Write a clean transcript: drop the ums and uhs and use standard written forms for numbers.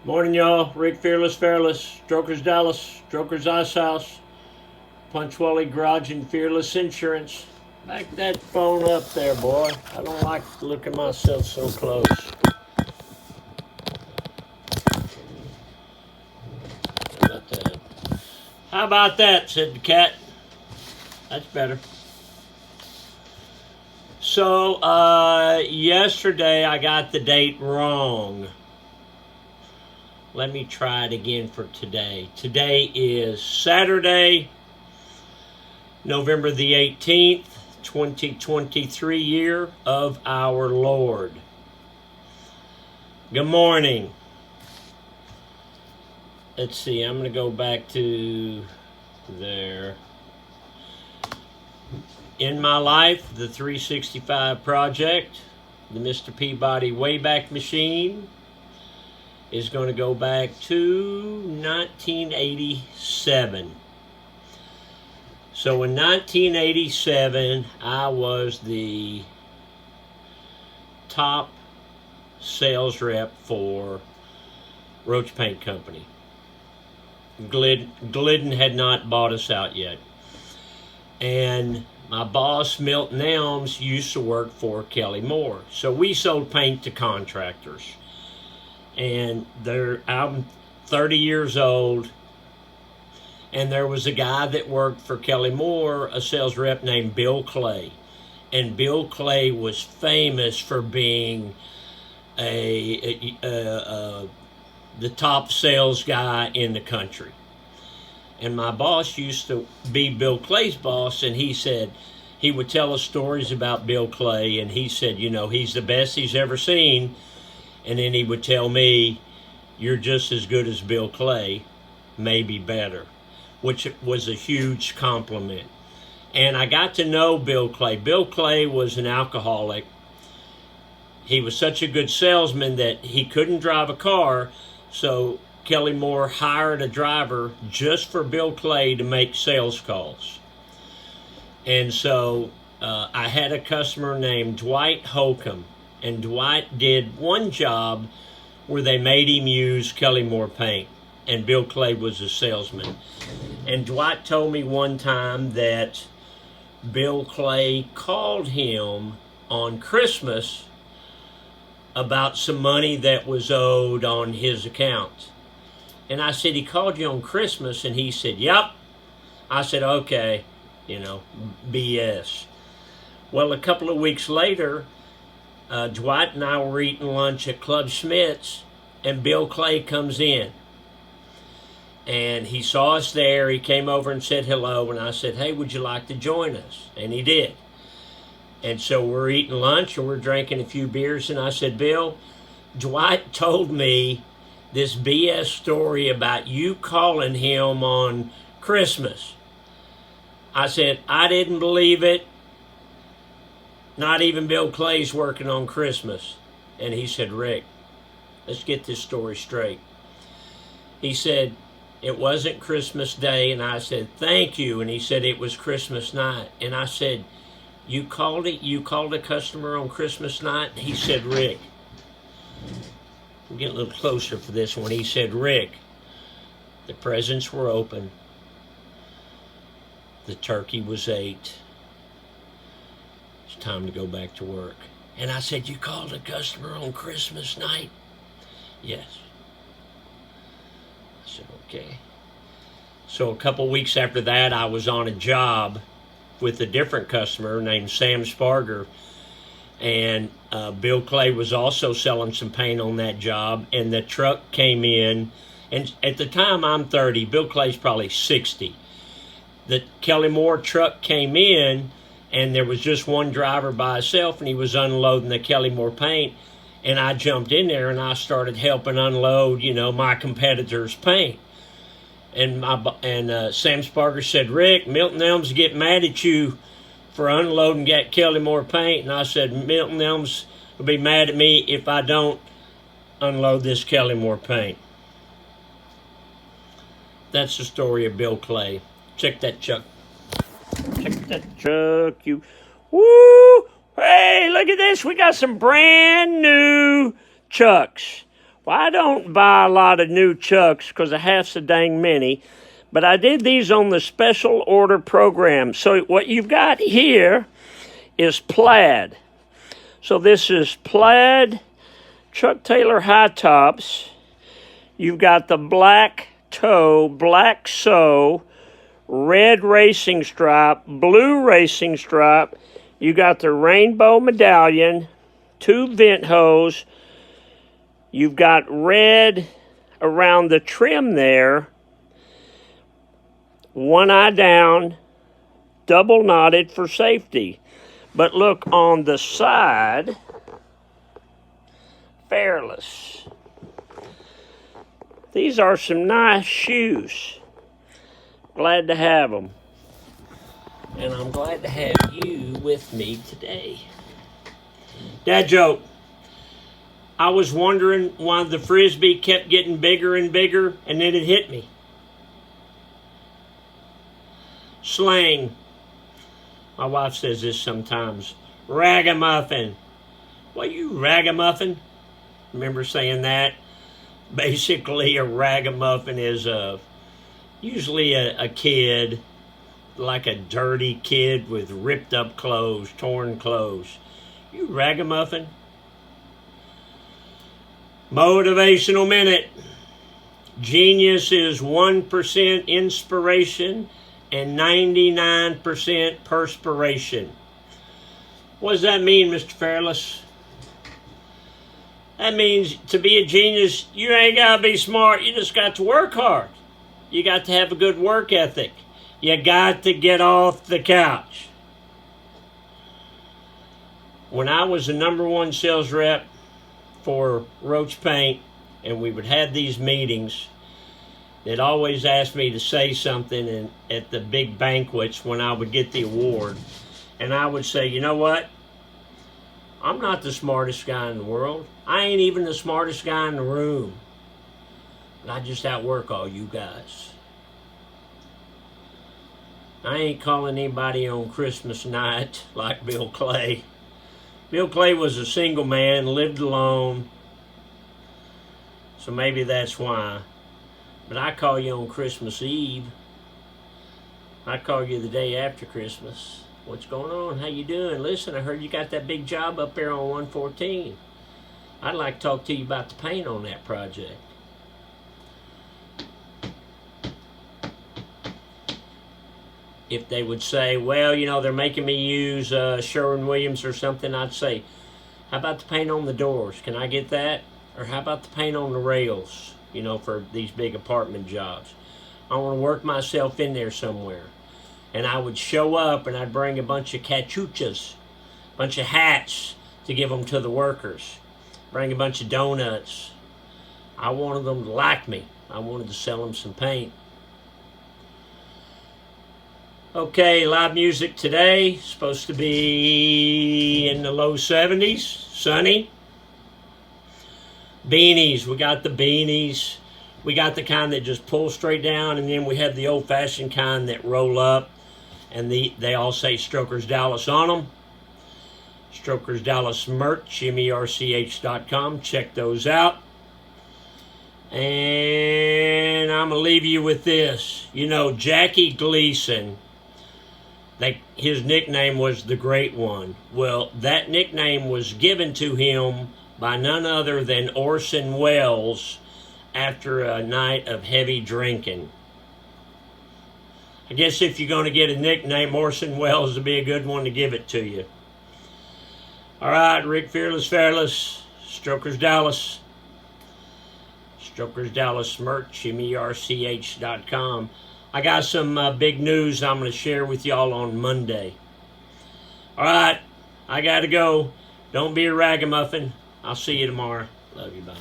Morning, y'all. Rick Fearless, Strokers Dallas, Strokers Ice House, Punchwally Garage, and Fearless Insurance. Back that phone up there, boy. I don't like looking myself so close. How about that? How about that? Said the cat. That's better. So, yesterday I got the date wrong. Let me try it again for today. Today is Saturday, November the 18th, 2023 year of our Lord. Good morning. Let's see, I'm going to go back to there. In My Life, the 365 Project, the Mr. Peabody Wayback Machine, is going to go back to 1987. So in 1987, I was the top sales rep for Roach Paint Company. Glidden had not bought us out yet. And my boss, Milton Elms, used to work for Kelly Moore. So we sold paint to contractors. And I'm 30 years old, and there was a guy that worked for Kelly Moore, a sales rep named Bill Clay. And Bill Clay was famous for being the top sales guy in the country. And my boss used to be Bill Clay's boss, and he said, he would tell us stories about Bill Clay, and he said, you know, he's the best he's ever seen. And then he would tell me, you're just as good as Bill Clay, maybe better, which was a huge compliment. And I got to know Bill Clay. Bill Clay was an alcoholic. He was such a good salesman that he couldn't drive a car, so Kelly Moore hired a driver just for Bill Clay to make sales calls. And so I had a customer named Dwight Holcomb. And Dwight did one job where they made him use Kelly Moore paint. And Bill Clay was a salesman. And Dwight told me one time that Bill Clay called him on Christmas about some money that was owed on his account. And I said, he called you on Christmas? And he said, yep. I said, okay, BS. Well, a couple of weeks later, Dwight and I were eating lunch at Club Schmidt's, and Bill Clay comes in. And he saw us there. He came over and said hello, and I said, hey, would you like to join us? And he did. And so we're eating lunch, and we're drinking a few beers, and I said, Bill, Dwight told me this BS story about you calling him on Christmas. I said, I didn't believe it. Not even Bill Clay's working on Christmas. And he said, Rick, let's get this story straight. He said, it wasn't Christmas Day. And I said, thank you. And he said, it was Christmas night. And I said, you called a customer on Christmas night? He said, Rick, we'll get a little closer for this one. He said, Rick, the presents were open. The turkey was ate. Time to go back to work. And I said, you called a customer on Christmas night? Yes. I said, okay. So a couple weeks after that, I was on a job with a different customer named Sam Sparger. And Bill Clay was also selling some paint on that job. And the truck came in. And at the time, I'm 30. Bill Clay's probably 60. The Kelly Moore truck came in, and there was just one driver by himself, and he was unloading the Kelly Moore paint. And I jumped in there, and I started helping unload, my competitor's paint. And Sam Sparger said, Rick, Milton Elms get mad at you for unloading that Kelly Moore paint. And I said, Milton Elms will be mad at me if I don't unload this Kelly Moore paint. That's the story of Bill Clay. Check that truck. Check that truck, you. Woo! Hey, look at this. We got some brand new chucks. Well, I don't buy a lot of new chucks because I have so dang many, but I did these on the special order program. So what you've got here is plaid. So this is plaid Chuck Taylor high tops. You've got the black toe, black sew, red racing stripe, blue racing stripe. You got the rainbow medallion, 2 vent hose. You've got red around the trim there, 1 eye down, double knotted for safety. But look on the side, Fairless. These are some nice shoes. Glad to have them. And I'm glad to have you with me today. Dad joke. I was wondering why the Frisbee kept getting bigger and bigger, and then it hit me. Slang. My wife says this sometimes. Ragamuffin. Well, you ragamuffin. Remember saying that? Basically, a ragamuffin is usually a kid, like a dirty kid with ripped up clothes, torn clothes. You ragamuffin. Motivational minute. Genius is 1% inspiration and 99% perspiration. What does that mean, Mr. Fairless? That means to be a genius, you ain't got to be smart. You just got to work hard. You got to have a good work ethic. You got to get off the couch. When I was the #1 sales rep for Roach Paint, and we would have these meetings, they'd always ask me to say something at the big banquets when I would get the award. And I would say, you know what? I'm not the smartest guy in the world. I ain't even the smartest guy in the room. But I just outwork all you guys. I ain't calling anybody on Christmas night like Bill Clay. Bill Clay was a single man, lived alone. So maybe that's why. But I call you on Christmas Eve. I call you the day after Christmas. What's going on? How you doing? Listen, I heard you got that big job up there on 114. I'd like to talk to you about the paint on that project. If they would say, well, you know, they're making me use Sherwin-Williams or something, I'd say, how about the paint on the doors? Can I get that? Or how about the paint on the rails, you know, for these big apartment jobs? I want to work myself in there somewhere. And I would show up and I'd bring a bunch of cachuchas, a bunch of hats to give them to the workers. Bring a bunch of donuts. I wanted them to like me. I wanted to sell them some paint. Okay, live music today. Supposed to be in the low 70s. Sunny. Beanies. We got the beanies. We got the kind that just pull straight down, and then we have the old-fashioned kind that roll up, and they all say Strokers Dallas on them. Strokers Dallas merch, merch.com. Check those out. And I'm going to leave you with this. You know, Jackie Gleason, his nickname was the Great One. Well, that nickname was given to him by none other than Orson Welles after a night of heavy drinking. I guess if you're going to get a nickname, Orson Welles would be a good one to give it to you. All right, Rick Fairless, Strokers Dallas. Strokers Dallas merch, merch.com. I got some big news I'm going to share with y'all on Monday. All right, I got to go. Don't be a ragamuffin. I'll see you tomorrow. Love you, bye.